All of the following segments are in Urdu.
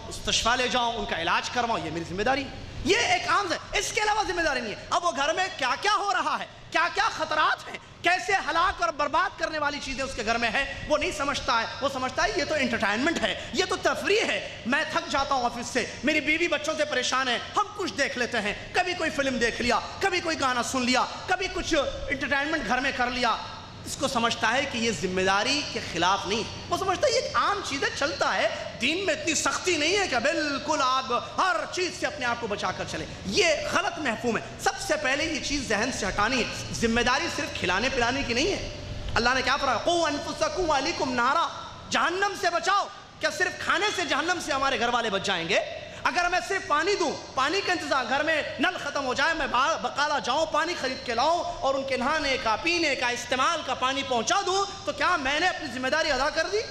مستشفیٰ لے جاؤں، ان کا علاج کرواؤں، یہ میری ذمہ داری ہے، یہ ایک عام ہے، اس کے علاوہ ذمہ داری نہیں ہے۔ اب وہ گھر میں کیا کیا ہو رہا ہے، کیا کیا خطرات ہیں، کیسے ہلاک اور برباد کرنے والی چیزیں اس کے گھر میں ہے، وہ نہیں سمجھتا ہے۔ وہ سمجھتا ہے یہ تو انٹرٹینمنٹ ہے، یہ تو تفریح ہے، میں تھک جاتا ہوں آفس سے، میری بیوی بچوں سے پریشان ہے، ہم کچھ دیکھ لیتے ہیں، کبھی کوئی فلم دیکھ لیا، کبھی کوئی گانا سن لیا، کبھی کچھ انٹرٹینمنٹ گھر میں کر لیا۔ اس کو سمجھتا ہے کہ یہ ذمہ داری کے خلاف نہیں، وہ سمجھتا ہے یہ ایک عام چیز ہے، چلتا ہے، دین میں اتنی سختی نہیں ہے کہ بالکل آپ ہر چیز سے اپنے آپ کو بچا کر چلیں۔ یہ غلط مفہوم ہے۔ سب سے پہلے یہ چیز ذہن سے ہٹانی ہے، ذمہ داری صرف کھلانے پلانے کی نہیں ہے۔ اللہ نے کیا فرمایا؟ قُوْ أَنفُسَكُمْ وَأَهْلِيكُمْ نَارًا، جہنم سے بچاؤ۔ کیا صرف کھانے سے جہنم سے ہمارے گھر والے بچ جائیں گے؟ اگر میں صرف پانی دوں، پانی کا انتظام، گھر میں نل ختم ہو جائے، میں بقالہ جاؤں پانی خرید کے لاؤں اور ان کے نہانے کا، پینے کا، استعمال کا پانی پہنچا دوں، تو کیا میں نے اپنی ذمہ داری ادا کر دی؟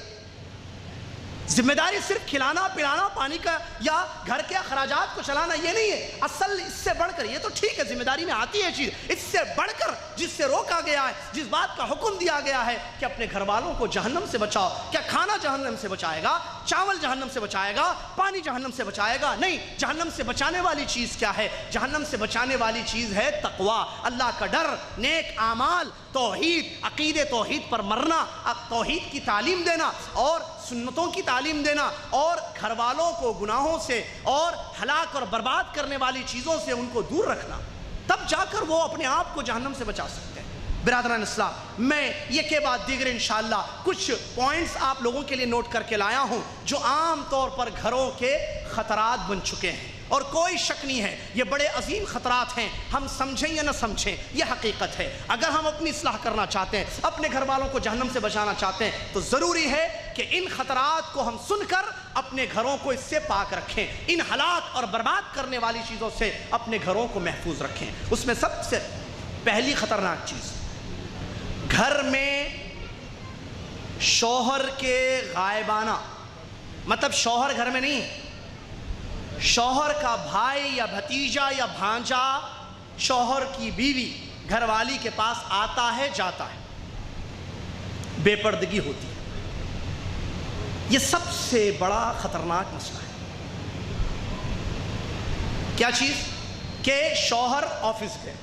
ذمہ داری صرف کھلانا پلانا، پانی کا یا گھر کے اخراجات کو چلانا یہ نہیں ہے۔ اصل اس سے بڑھ کر، یہ تو ٹھیک ہے ذمہ داری میں آتی ہے چیز، اس سے بڑھ کر جس سے روکا گیا ہے، جس بات کا حکم دیا گیا ہے کہ اپنے گھر والوں کو جہنم سے بچاؤ۔ کیا کھانا جہنم سے بچائے گا؟ چاول جہنم سے بچائے گا؟ پانی جہنم سے بچائے گا؟ نہیں، جہنم سے بچانے والی چیز کیا ہے؟ جہنم سے بچانے والی چیز ہے تقوی، اللہ کا ڈر، نیک اعمال، توحید، عقیدے توحید پر مرنا، توحید کی تعلیم دینا اور سنتوں کی تعلیم دینا، اور گھر والوں کو گناہوں سے اور ہلاک اور برباد کرنے والی چیزوں سے ان کو دور رکھنا، تب جا کر وہ اپنے آپ کو جہنم سے بچا سکتے ہیں۔ برادران اسلام، میں یہ کے بعد دیگر انشاءاللہ کچھ پوائنٹس آپ لوگوں کے لیے نوٹ کر کے لایا ہوں جو عام طور پر گھروں کے خطرات بن چکے ہیں، اور کوئی شک نہیں ہے یہ بڑے عظیم خطرات ہیں، ہم سمجھیں یا نہ سمجھیں یہ حقیقت ہے۔ اگر ہم اپنی اصلاح کرنا چاہتے ہیں، اپنے گھر والوں کو جہنم سے بچانا چاہتے ہیں، تو ضروری ہے کہ ان خطرات کو ہم سن کر اپنے گھروں کو اس سے پاک رکھیں، ان ہلاک اور برباد کرنے والی چیزوں سے اپنے گھروں کو محفوظ رکھیں۔ اس میں سب سے پہلی خطرناک چیز، گھر میں شوہر کے غائبانہ، مطلب شوہر گھر میں نہیں، شوہر کا بھائی یا بھتیجا یا بھانجا شوہر کی بیوی گھر والی کے پاس آتا ہے جاتا ہے، بے پردگی ہوتی ہے، یہ سب سے بڑا خطرناک مسئلہ ہے۔ کیا چیز؟ کہ شوہر آفس گئے،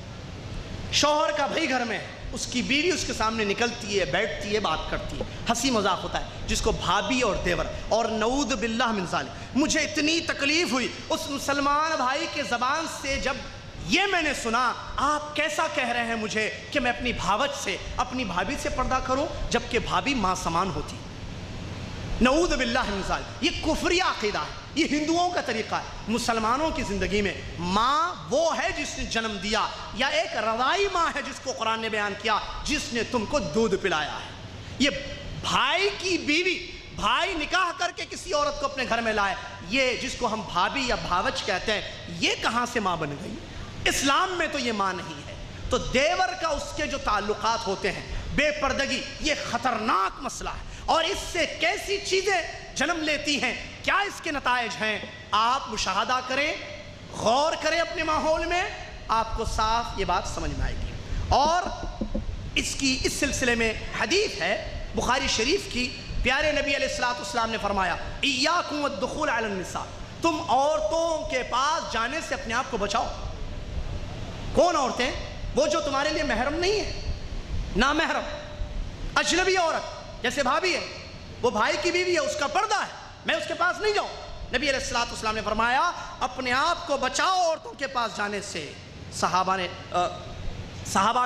شوہر کا بھائی گھر میں ہے، اس کی بیوی اس کے سامنے نکلتی ہے، بیٹھتی ہے، بات کرتی ہے، ہنسی مذاق ہوتا ہے، جس کو بھابھی اور دیور، اور نعوذ باللہ من ذالک۔ مجھے اتنی تکلیف ہوئی اس مسلمان بھائی کے زبان سے جب یہ میں نے سنا، آپ کیسا کہہ رہے ہیں مجھے کہ میں اپنی بھاوج سے، اپنی بھابھی سے پردہ کروں، جبکہ بھابھی ماں سمان ہوتی۔ نعوذ باللہ من ذالک، یہ کفری عقیدہ ہے، یہ ہندوؤں کا طریقہ ہے۔ مسلمانوں کی زندگی میں ماں وہ ہے جس نے جنم دیا، یا ایک رضائی ماں ہے جس کو قرآن نے بیان کیا، جس نے تم کو دودھ پلایا ہے۔ یہ بھائی کی بیوی، بھائی نکاح کر کے کسی عورت کو اپنے گھر میں لائے، یہ جس کو ہم بھابھی یا بھاوج کہتے ہیں، یہ کہاں سے ماں بن گئی؟ اسلام میں تو یہ ماں نہیں ہے۔ تو دیور کا اس کے جو تعلقات ہوتے ہیں، بے پردگی، یہ خطرناک مسئلہ ہے، اور اس سے کیسی چیزیں جنم لیتی ہیں، کیا اس کے نتائج ہیں، آپ مشاہدہ کریں، غور کریں اپنے ماحول میں، آپ کو صاف یہ بات سمجھ میں آئے گی۔ اور اس سلسلے میں حدیث ہے بخاری شریف کی، پیارے نبی علیہ السلام نے فرمایا، ایاکم والدخول علی النساء، تم عورتوں کے پاس جانے سے اپنے آپ کو بچاؤ۔ کون عورتیں؟ وہ جو تمہارے لیے محرم نہیں ہے، نامحرم، اجنبی عورت، جیسے بھابھی ہے، وہ بھائی کی بیوی ہے، اس کا پردہ ہے، میں اس کے پاس نہیں جاؤں۔ نبی علیہ السلام نے فرمایا اپنے آپ کو بچاؤ عورتوں کے پاس جانے سے۔ صحابہ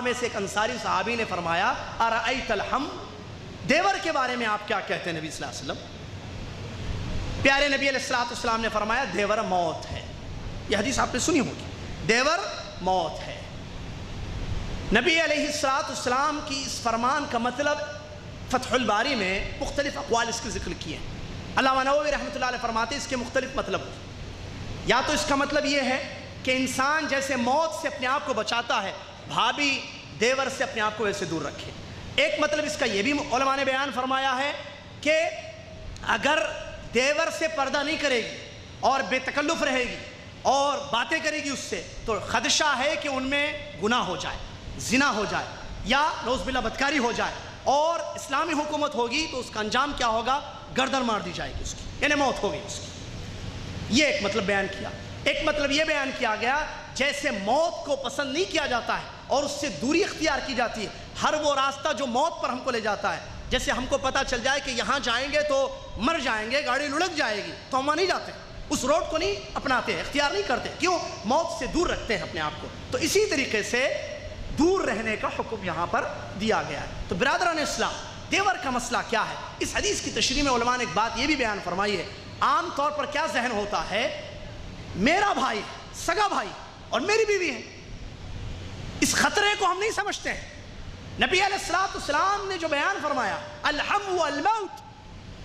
میں سے ایک انصاری صحابی نے فرمایا ارأیت الحم، دیور کے بارے میں آپ کیا کہتے ہیں نبی صلی اللہ علیہ وسلم؟ پیارے نبی علیہ السلام نے فرمایا دیور موت ہے۔ یہ حدیث آپ نے سنی ہوگی، دیور موت ہے۔ نبی علیہ السلام کی اس فرمان کا مطلب فتح الباری میں مختلف اقوال اس کے ذکر کیے ہیں۔ علامہ نووی رحمۃ اللہ علیہ فرماتے ہیں اس کے مختلف مطلب، یا تو اس کا مطلب یہ ہے کہ انسان جیسے موت سے اپنے آپ کو بچاتا ہے، بھابھی دیور سے اپنے آپ کو ویسے دور رکھے۔ ایک مطلب اس کا یہ بھی علماء نے بیان فرمایا ہے کہ اگر دیور سے پردہ نہیں کرے گی اور بے تکلف رہے گی اور باتیں کرے گی اس سے، تو خدشہ ہے کہ ان میں گناہ ہو جائے، زنا ہو جائے، یا نعوذ باللہ بدکاری ہو جائے، اور اسلامی حکومت ہوگی تو اس کا انجام کیا ہوگا؟ گردن مار دی جائے گی اس کی، یعنی موت ہوگی اس کی۔ یہ ایک مطلب بیان کیا۔ ایک مطلب یہ بیان کیا گیا جیسے موت کو پسند نہیں کیا جاتا ہے اور اس سے دوری اختیار کی جاتی ہے، ہر وہ راستہ جو موت پر ہم کو لے جاتا ہے، جیسے ہم کو پتہ چل جائے کہ یہاں جائیں گے تو مر جائیں گے، گاڑی لڑک جائے گی، تو ہم وہاں نہیں جاتے، اس روڈ کو نہیں اپناتے، اختیار نہیں کرتے، کیوں؟ موت سے دور رکھتے ہیں اپنے آپ کو۔ تو اسی طریقے سے دور رہنے کا حکم یہاں پر دیا گیا ہے۔ تو برادران اسلام، دیور کا مسئلہ کیا ہے؟ اس حدیث کی تشریح میں علماء نے ایک بات یہ بھی بیان فرمائی ہے۔ عام طور پر کیا ذہن ہوتا ہے، میرا بھائی، سگا بھائی اور میری بیوی ہے، اس خطرے کو ہم نہیں سمجھتے ہیں۔ نبی علیہ السلام نے جو بیان فرمایا الحم والموت،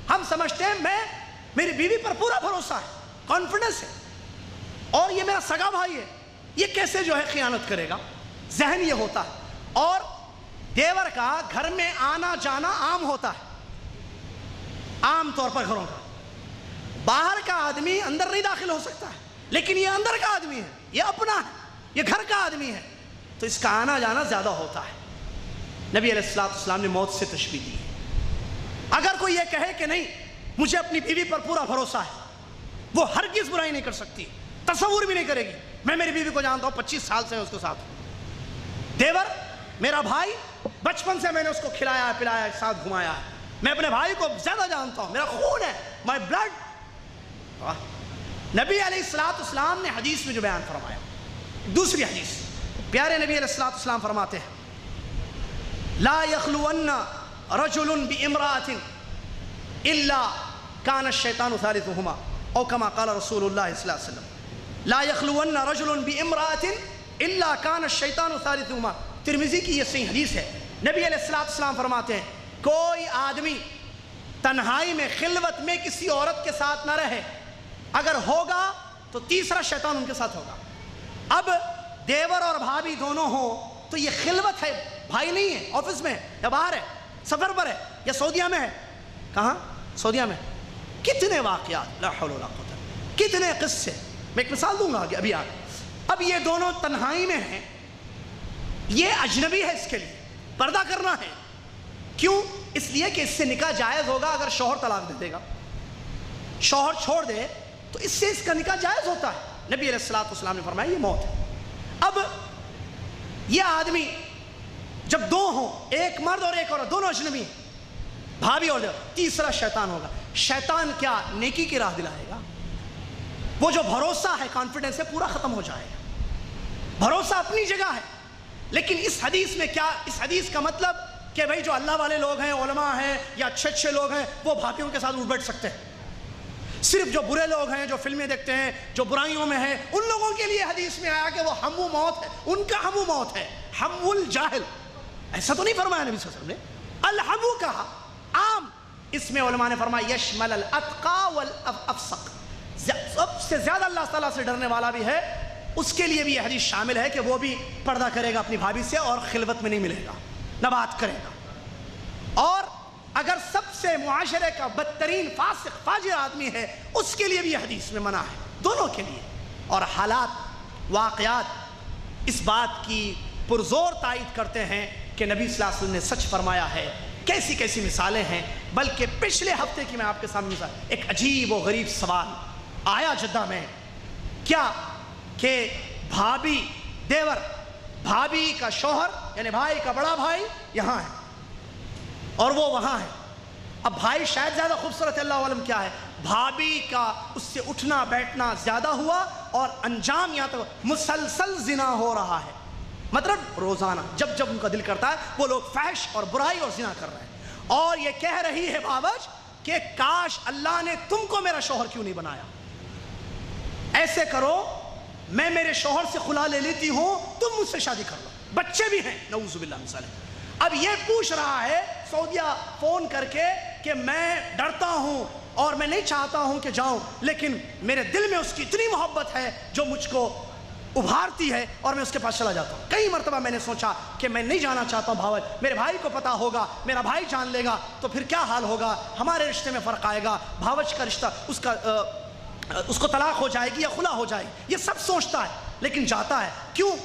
ہم سمجھتے ہیں میری بیوی پر پورا بھروسہ ہے، کانفیڈنس ہے، اور یہ میرا سگا بھائی ہے، یہ کیسے جو ہے خیانت کرے گا، ذہن یہ ہوتا ہے۔ اور دیور کا گھر میں آنا جانا عام ہوتا ہے، عام طور پر گھروں کا، باہر کا آدمی اندر نہیں داخل ہو سکتا ہے، لیکن یہ اندر کا آدمی ہے، یہ اپنا ہے، یہ گھر کا آدمی ہے، تو اس کا آنا جانا زیادہ ہوتا ہے۔ نبی علیہ السلام نے موت سے تشبیہ دی ہے۔ اگر کوئی یہ کہے کہ نہیں مجھے اپنی بیوی پر پورا بھروسہ ہے، وہ ہرگز برائی نہیں کر سکتی، تصور بھی نہیں کرے گی، میں میری بیوی کو جانتا ہوں، 25 سال سے میں اس کے ساتھ ہوں، دیور میرا بھائی، بچپن سے میں نے اس کو کھلایا پلایا، ساتھ گھمایا ہے، میں اپنے بھائی کو زیادہ جانتا ہوں، میرا خون ہے، مائی بلڈ۔ نبی علیہ السلام نے حدیث میں جو بیان فرمایا، دوسری حدیث، پیارے نبی علیہ السلام فرماتے ہیں لا يخلون رجل بامرأة الا كان الشيطان ثالثهما او كما قال رسول الله صلى الله عليه وسلم لا يخلون رجل بامرأة الا كان الشيطان ثالثهما۔ ترمذی کی یہ صحیح حدیث ہے۔ نبی علیہ السلام فرماتے ہیں کوئی آدمی تنہائی میں خلوت میں کسی عورت کے ساتھ نہ رہے، اگر ہوگا تو تیسرا شیطان ان کے ساتھ ہوگا۔ اب دیور اور بھابھی دونوں ہوں تو یہ خلوت ہے، بھائی نہیں ہے، آفس میں ہے یا باہر ہے، سفر پر ہے یا سعودیہ میں ہے، کہاں؟ سعودیہ میں۔ کتنے واقعات، لا حول ولا قوت، کتنے قصے، میں ایک مثال دوں گا آگے ابھی آگے۔ اب یہ دونوں تنہائی میں ہیں، یہ اجنبی ہے، اس کے لیے پردہ کرنا ہے، کیوں؟ اس لیے کہ اس سے نکاح جائز ہوگا اگر شوہر طلاق دے دے گا، شوہر چھوڑ دے تو اس سے اس کا نکاح جائز ہوتا ہے۔ نبی علیہ السلام نے فرمایا یہ موت ہے۔ اب یہ آدمی جب دو ہوں، ایک مرد اور ایک عورت، دونوں اجنبی ہیں، بھابھی اور دیور، تیسرا شیطان ہوگا۔ شیطان کیا نیکی کی راہ دلائے گا، وہ جو بھروسہ ہے، کانفیڈنس ہے، پورا ختم ہو جائے گا۔ بھروسہ اپنی جگہ ہے، لیکن اس حدیث میں کیا، اس حدیث کا مطلب کہ بھائی جو اللہ والے لوگ ہیں، علماء ہیں یا اچھے اچھے لوگ ہیں، وہ بھابھیوں کے ساتھ اٹھ بیٹھ سکتے ہیں۔ صرف جو برے لوگ ہیں، جو فلمیں دیکھتے ہیں، جو برائیوں میں ہیں، ان لوگوں کے لیے حدیث میں آیا کہ وہ ہمو موت ہے، ان کا ہمو موت ہے، ہم الجاہل، ایسا تو نہیں فرمایا نبی صلی اللہ علیہ وسلم نے، الحمو کہا عام۔ اس میں علماء نے فرمایا یشمل الاتقا والافسق، سب سے زیادہ اللہ تعالیٰ سے ڈرنے والا بھی ہے، اس کے لیے بھی یہ حدیث شامل ہے کہ وہ بھی پردہ کرے گا اپنی بھابھی سے اور خلوت میں نہیں ملے گا، نہ بات کرے گا۔ اور اگر سب سے معاشرے کا بدترین فاسق فاجر آدمی ہے، اس کے لیے بھی یہ حدیث میں منع ہے، دونوں کے لیے۔ اور حالات، واقعات اس بات کی پرزور تائید کرتے ہیں کہ نبی صلی اللہ علیہ وسلم نے سچ فرمایا ہے۔ کیسی کیسی مثالیں ہیں، بلکہ پچھلے ہفتے کی میں آپ کے سامنے مثال، ایک عجیب و غریب سوال آیا جدہ میں، کیا کہ بھابھی، دیور، بھابھی کا شوہر یعنی بھائی کا بڑا بھائی یہاں ہے اور وہ وہاں ہے۔ اب بھائی شاید زیادہ خوبصورت ہے، اللہ علم کیا ہے، بھابھی کا اس سے اٹھنا بیٹھنا زیادہ ہوا اور انجام یہاں تک مسلسل زنا ہو رہا ہے، مطلب روزانہ جب جب ان کا دل کرتا ہے وہ لوگ فحش اور برائی اور زنا کر رہے ہیں، اور یہ کہہ رہی ہے بھاوج کہ کاش اللہ نے تم کو میرا شوہر کیوں نہیں بنایا، ایسے کرو میں میرے شوہر سے خلا لے لیتی ہوں، تم مجھ سے شادی کر لو، بچے بھی ہیں، نعوذ باللہ من ذالک۔ اب یہ پوچھ رہا ہے سعودیہ فون کر کے کہ میں ڈرتا ہوں اور میں نہیں چاہتا ہوں کہ جاؤں، لیکن میرے دل میں اس کی اتنی محبت ہے جو مجھ کو ابھارتی ہے اور میں اس کے پاس چلا جاتا ہوں۔ کئی مرتبہ میں نے سوچا کہ میں نہیں جانا چاہتا ہوں بھاوج، میرے بھائی کو پتا ہوگا، میرا بھائی جان لے گا تو پھر کیا حال ہوگا، ہمارے رشتے میں فرق آئے گا، بھاوج کا رشتہ اس کو طلاق ہو جائے گی یا خلا ہو جائے گی، یہ سب سوچتا ہے، لیکن جاتا ہے، کیوں؟